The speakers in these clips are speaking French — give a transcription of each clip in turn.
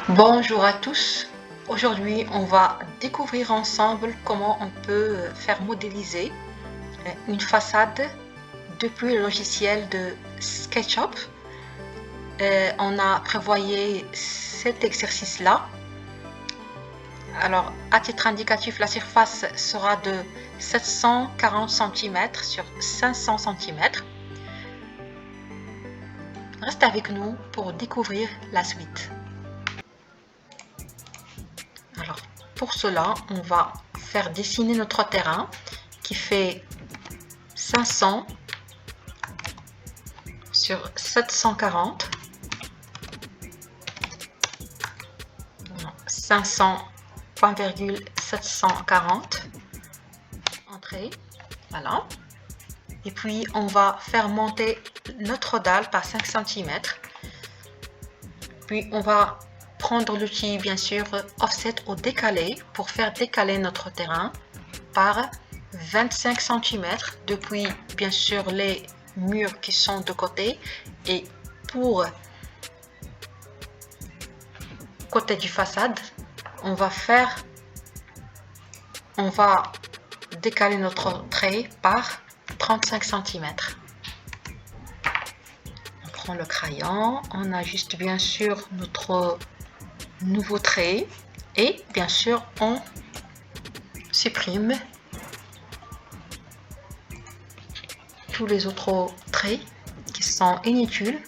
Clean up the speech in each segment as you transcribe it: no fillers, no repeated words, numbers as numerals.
Bonjour à tous. Aujourd'hui, on va découvrir ensemble comment on peut faire modéliser une façade depuis le logiciel de SketchUp. On a prévoyé cet exercice-là. Alors, à titre indicatif, la surface sera de 740 cm sur 500 cm. Reste avec nous pour découvrir la suite. Alors, pour cela, on va faire dessiner notre terrain qui fait 500 sur 740. 500.740 entrée, voilà. Et puis on va faire monter notre dalle par 5 cm. Puis on va prendre l'outil bien sûr offset au décalé pour faire décaler notre terrain par 25 cm depuis bien sûr les murs qui sont de côté, et pour côté du façade on va décaler notre trait par 35 cm. On prend le crayon, on ajuste bien sûr notre nouveau trait et bien sûr on supprime tous les autres traits qui sont inutiles.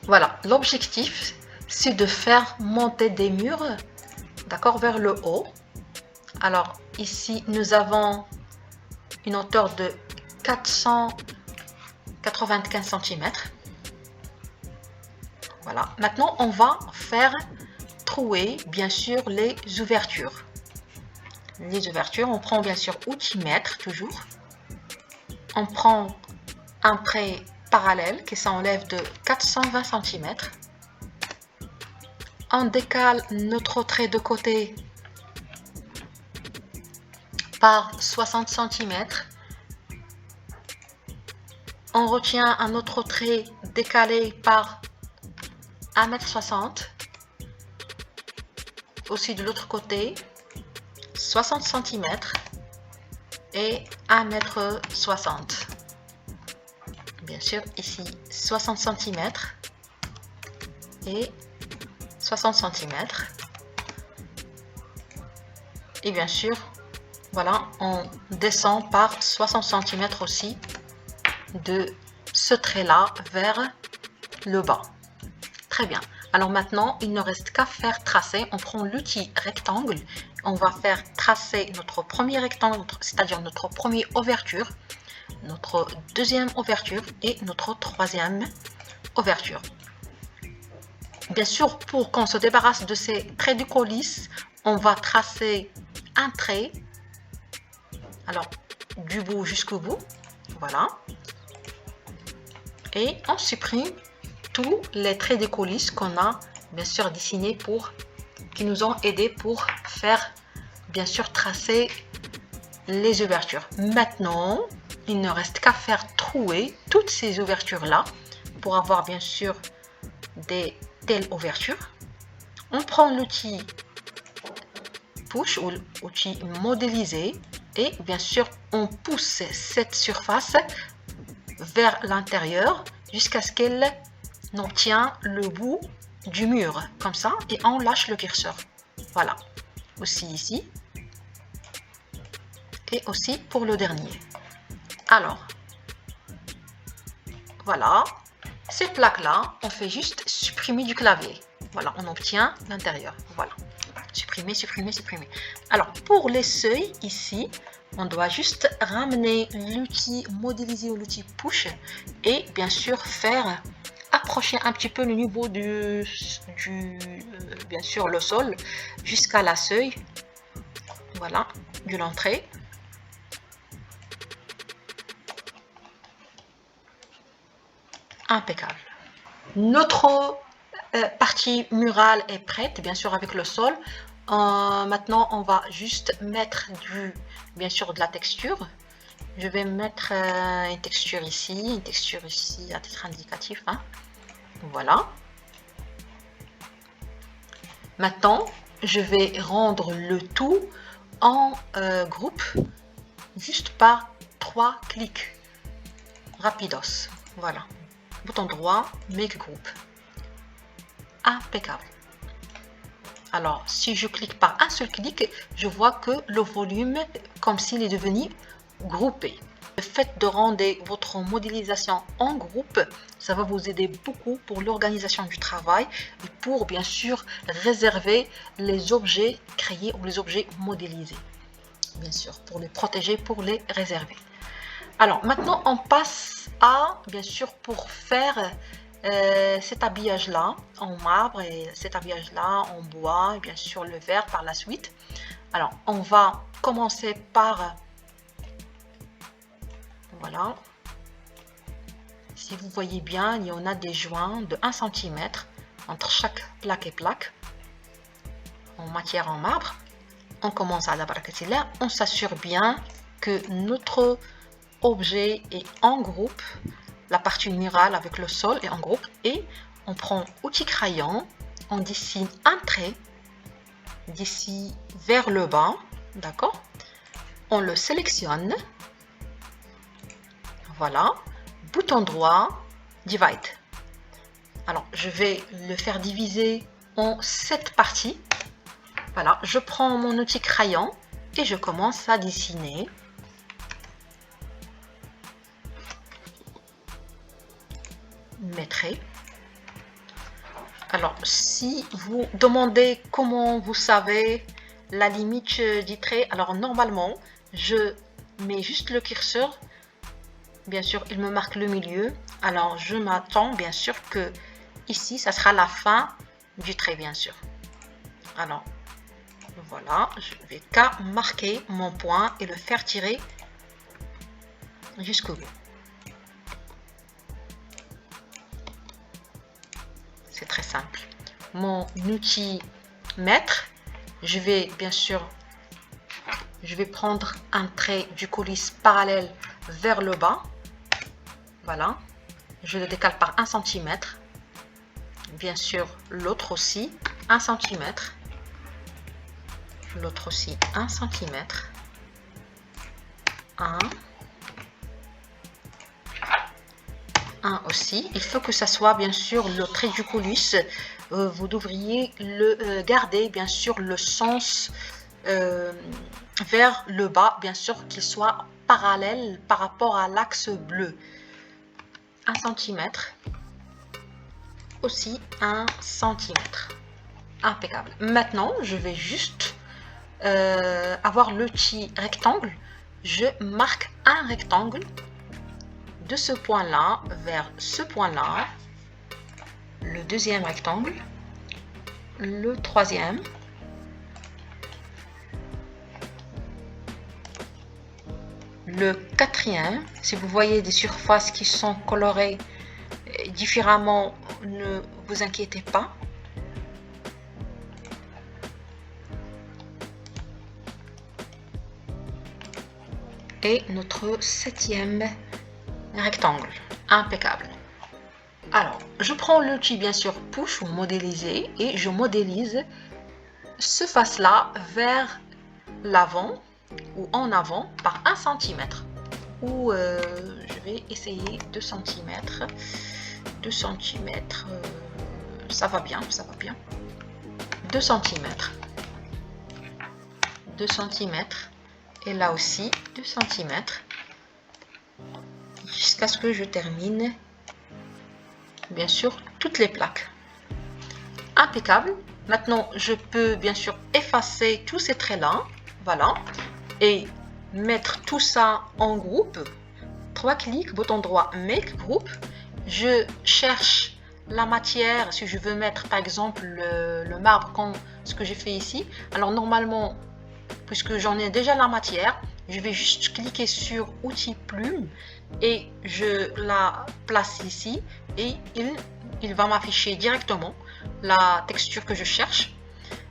Voilà, l'objectif c'est de faire monter des murs, d'accord, vers le haut. Alors ici nous avons une hauteur de 495 cm. Voilà, maintenant on va faire trouer bien sûr les ouvertures. Les ouvertures, on prend bien sûr outil mètre toujours. On prend un trait parallèle qui s'enlève de 420 cm. On décale notre trait de côté par 60 cm. On retient un autre trait décalé par 1,60 m. Aussi de l'autre côté, 60 cm et 1,60 m. Bien sûr, ici 60 cm et 60 cm. Et bien sûr, voilà, on descend par 60 cm aussi de ce trait-là vers le bas. Très bien. Alors maintenant, il ne reste qu'à faire tracer. On prend l'outil rectangle. On va faire tracer notre premier rectangle, c'est-à-dire notre première ouverture, notre deuxième ouverture et notre troisième ouverture. Bien sûr, pour qu'on se débarrasse de ces traits de coulisse, on va tracer un trait, alors du bout jusqu'au bout, voilà, et on supprime tous les traits de coulisse qu'on a bien sûr dessinés qui nous ont aidés pour faire bien sûr tracer les ouvertures. Maintenant, il ne reste qu'à faire trouer toutes ces ouvertures là pour avoir bien sûr des telles ouvertures. On prend l'outil push ou l'outil modéliser et bien sûr on pousse cette surface vers l'intérieur jusqu'à ce qu'elle n'obtient le bout du mur comme ça, et on lâche le curseur. Voilà, aussi ici et aussi pour le dernier. Alors voilà, ces plaques là on fait juste supprimer du clavier. Voilà, on obtient l'intérieur. Voilà, supprimer, supprimer, supprimer. Alors pour les seuils ici, on doit juste ramener l'outil modéliser ou l'outil push et bien sûr faire approcher un petit peu le niveau bien sûr le sol jusqu'à la seuil, voilà, de l'entrée. Impeccable. Notre partie murale est prête, bien sûr avec le sol. Maintenant on va juste mettre bien sûr de la texture Je vais mettre une texture ici à titre indicatif. Hein. Voilà. Maintenant, je vais rendre le tout en groupe juste par 3 clics rapidos. Voilà. Bouton droit, Make Group. Impeccable. Alors, si je clique par un seul clic, je vois que le volume, comme s'il est devenu groupé. Le fait de rendre votre modélisation en groupe, ça va vous aider beaucoup pour l'organisation du travail et pour, bien sûr, réserver les objets créés ou les objets modélisés. Bien sûr, pour les protéger, pour les réserver. Alors, maintenant, on passe à, bien sûr, pour faire cet habillage-là en marbre et cet habillage-là en bois et bien sûr le verre par la suite. Alors, on va commencer par... Voilà. Si vous voyez bien, il y en a des joints de 1 cm entre chaque plaque et plaque en matière en marbre. On commence à la barakatillah. On s'assure bien que notre objet est en groupe. La partie murale avec le sol est en groupe. Et on prend outil crayon. On dessine un trait d'ici vers le bas. D'accord? On le sélectionne. Voilà. Bouton droit, Divide. Alors, je vais le faire diviser en 7 parties. Voilà, je prends mon outil crayon et je commence à dessiner. Mes traits. Alors, si vous demandez comment vous savez la limite du trait, alors normalement, je mets juste le curseur. Bien sûr, il me marque le milieu. Alors, je m'attends bien sûr que ici, ça sera la fin du trait, bien sûr. Alors, voilà, je vais qu'à marquer mon point et le faire tirer jusqu'au bout. C'est très simple. Mon outil mètre, je vais bien sûr, je vais prendre un trait du coulisse parallèle vers le bas. Voilà, je le décale par 1 cm. Bien sûr, l'autre aussi 1 cm. L'autre aussi 1 cm. 1 aussi. Il faut que ça soit bien sûr le trait du coulisse. Vous devriez le garder bien sûr le sens vers le bas, bien sûr qu'il soit parallèle par rapport à l'axe bleu. 1 cm. Aussi 1 cm. Impeccable. Maintenant, je vais juste avoir le petit rectangle. Je marque un rectangle de ce point-là vers ce point-là. Le deuxième rectangle. Le troisième. Le quatrième. Si vous voyez des surfaces qui sont colorées différemment, ne vous inquiétez pas. Et notre septième rectangle. Impeccable. Alors, je prends l'outil bien sûr push ou modéliser et je modélise ce face-là vers l'avant ou en avant par 1 cm. Ou je vais essayer 2 cm. 2 cm, ça va bien, ça va bien. 2 cm. 2 cm. Et là aussi 2 cm. Jusqu'à ce que je termine, bien sûr, toutes les plaques. Impeccable. Maintenant, je peux bien sûr effacer tous ces traits-là. Voilà. Et mettre tout ça en groupe. 3 clics, bouton droit, Make Group. Je cherche la matière, si je veux mettre par exemple le marbre comme ce que j'ai fait ici. Alors normalement, puisque j'en ai déjà la matière, je vais juste cliquer sur outil plume et je la place ici et il va m'afficher directement la texture que je cherche.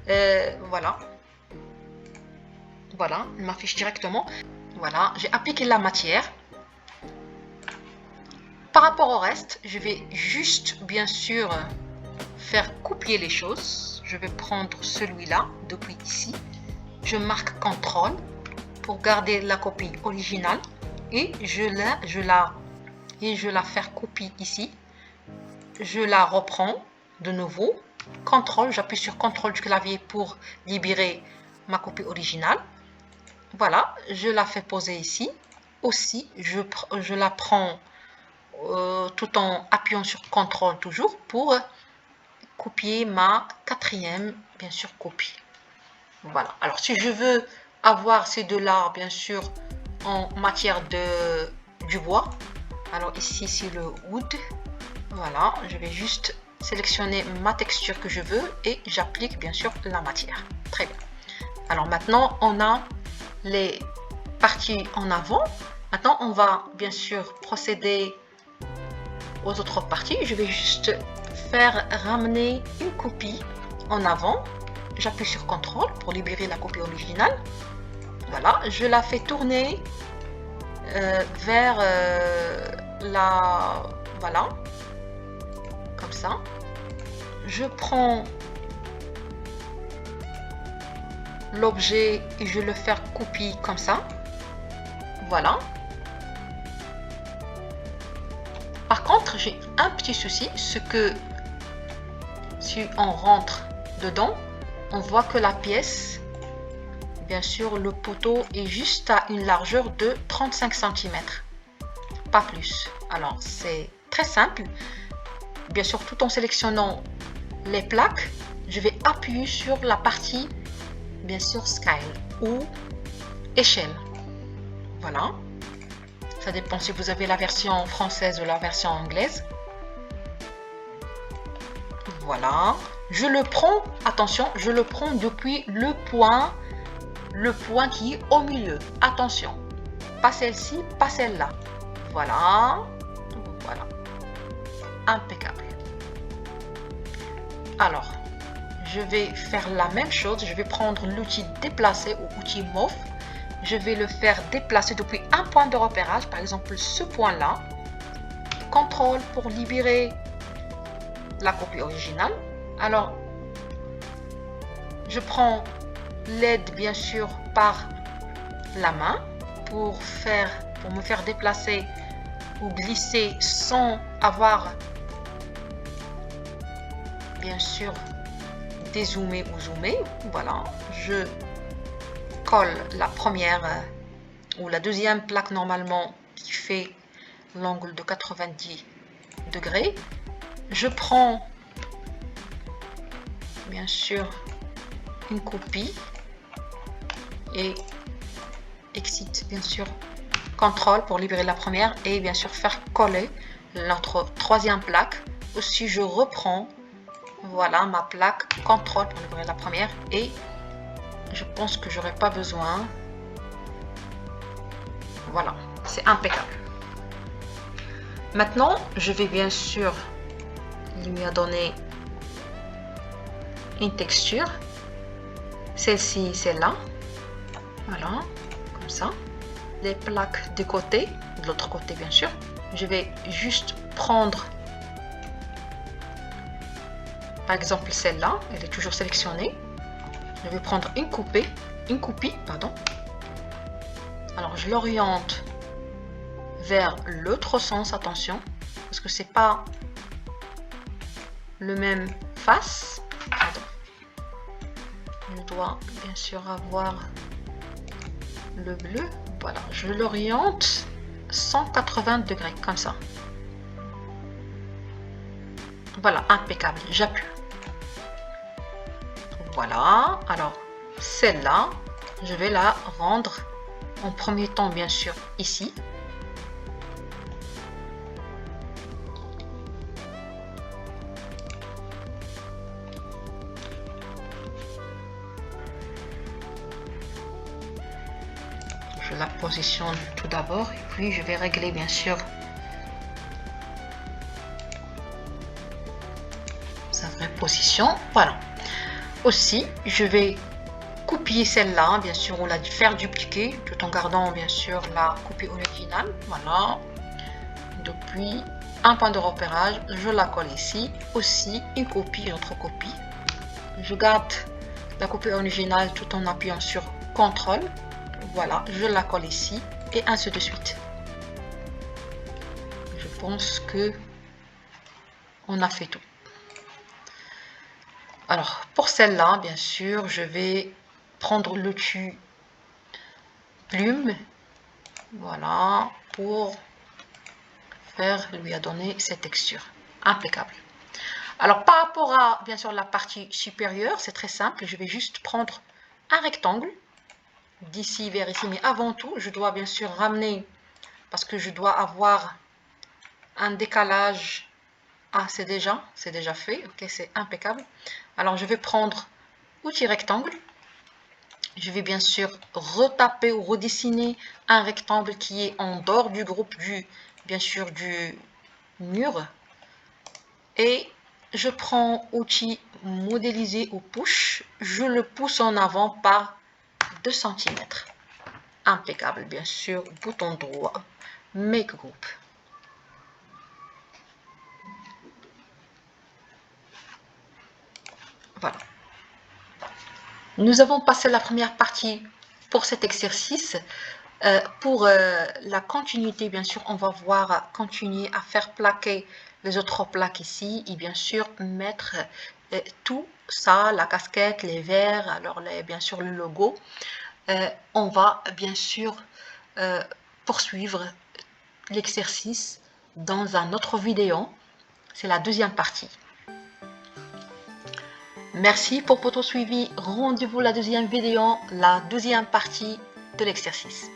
Voilà. Voilà, il m'affiche directement. Voilà, j'ai appliqué la matière. Par rapport au reste, je vais juste, bien sûr, faire copier les choses. Je vais prendre celui-là, depuis ici. Je marque CTRL pour garder la copie originale et je la faire copie ici. Je la reprends de nouveau. CTRL, j'appuie sur CTRL du clavier pour libérer ma copie originale. Voilà, je la fais poser ici. Aussi, je la prends tout en appuyant sur CTRL toujours pour copier ma quatrième, bien sûr, copie. Voilà. Alors, si je veux avoir ces deux-là, bien sûr, en matière du bois, alors ici, c'est le wood. Voilà, je vais juste sélectionner ma texture que je veux et j'applique, bien sûr, la matière. Très bien. Alors, maintenant, on a les parties en avant. Maintenant, on va, bien sûr, procéder aux autres parties. Je vais juste faire ramener une copie en avant. J'appuie sur CTRL pour libérer la copie originale. Voilà, je la fais tourner vers la... Voilà, comme ça. Je prends l'objet et je le fais copier comme ça. Voilà. Par contre, j'ai un petit souci, c'est que si on rentre dedans, on voit que la pièce, bien sûr, le poteau est juste à une largeur de 35 cm, pas plus. Alors, c'est très simple. Bien sûr, tout en sélectionnant les plaques, je vais appuyer sur la partie, bien sûr, Scale ou échelle. Voilà. Ça dépend si vous avez la version française ou la version anglaise. Voilà. Je le prends, attention, je le prends depuis le point qui est au milieu. Attention, pas celle-ci, pas celle-là. Voilà. Voilà. Impeccable. Alors, je vais faire la même chose. Je vais prendre l'outil déplacer ou outil Move. Je vais le faire déplacer depuis un point de repérage, par exemple ce point-là. CTRL pour libérer la copie originale. Alors, je prends l'aide bien sûr par la main pour me faire déplacer ou glisser sans avoir bien sûr dézoomer ou zoomer. Voilà, je colle la première ou la deuxième plaque normalement qui fait l'angle de 90 degrés. Je prends bien sûr une copie et exit bien sûr CTRL pour libérer la première et bien sûr faire coller notre troisième plaque. Aussi je reprends voilà ma plaque CTRL pour libérer la première et je pense que j'aurai pas besoin. Voilà, c'est impeccable. Maintenant, je vais bien sûr lui donner une texture. Celle-ci, celle-là. Voilà, comme ça. Les plaques de côté, de l'autre côté bien sûr. Je vais juste prendre, par exemple celle-là, elle est toujours sélectionnée. Je vais prendre une copie, pardon. Alors je l'oriente vers l'autre sens, attention, parce que c'est pas le même face. Pardon. Je dois bien sûr avoir le bleu. Voilà, je l'oriente 180 degrés, comme ça. Voilà, impeccable, j'appuie. Voilà, alors celle-là, je vais la rendre en premier temps, bien sûr, ici. Je la positionne tout d'abord et puis je vais régler, bien sûr, sa vraie position. Voilà. Aussi, je vais copier celle-là, bien sûr, ou la faire dupliquer, tout en gardant bien sûr la copie originale. Voilà. Depuis un point de repérage, je la colle ici. Aussi, une copie, une autre copie. Je garde la copie originale tout en appuyant sur CTRL. Voilà, je la colle ici et ainsi de suite. Je pense que on a fait tout. Alors, pour celle-là, bien sûr, je vais prendre le dessus plume. Voilà, pour lui a donné cette texture. Impeccable. Alors, par rapport à, bien sûr, la partie supérieure, c'est très simple. Je vais juste prendre un rectangle d'ici vers ici. Mais avant tout, je dois bien sûr ramener, parce que je dois avoir un décalage. Ah, c'est déjà fait. Ok, c'est impeccable. Alors, je vais prendre outil rectangle. Je vais bien sûr retaper ou redessiner un rectangle qui est en dehors du groupe bien sûr, du mur. Et je prends outil modéliser au push. Je le pousse en avant par 2 cm. Impeccable, bien sûr. Bouton droit, make group. Voilà. Nous avons passé la première partie pour cet exercice. Pour la continuité, bien sûr, on va voir continuer à faire plaquer les autres plaques ici et bien sûr mettre tout ça, la casquette, les verres, alors bien sûr le logo. On va bien sûr poursuivre l'exercice dans un autre vidéo. C'est la deuxième partie. Merci pour votre suivi. Rendez-vous la deuxième vidéo, la deuxième partie de l'exercice.